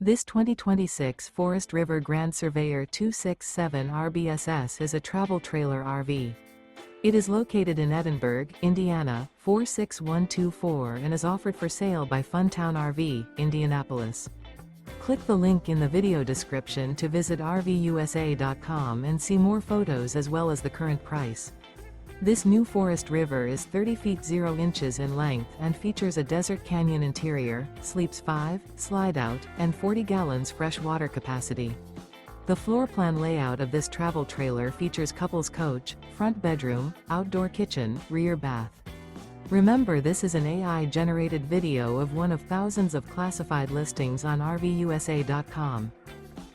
This 2026 Forest River Grand Surveyor 267 RBSS is a travel trailer RV. It is located in Edinburgh, Indiana, 46124 and is offered for sale by Funtown RV, Indianapolis. Click the link in the video description to visit RVUSA.com and see more photos as well as the current price. This new Forest River is 30 feet 0 inches in length and features a desert canyon interior, sleeps 5, slide-out, and 40 gallons fresh water capacity. The floor plan layout of this travel trailer features couples coach, front bedroom, outdoor kitchen, rear bath. Remember, this is an AI-generated video of one of thousands of classified listings on RVUSA.com.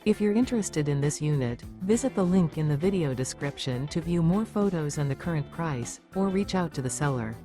If you're interested in this unit, visit the link in the video description to view more photos and the current price, or reach out to the seller.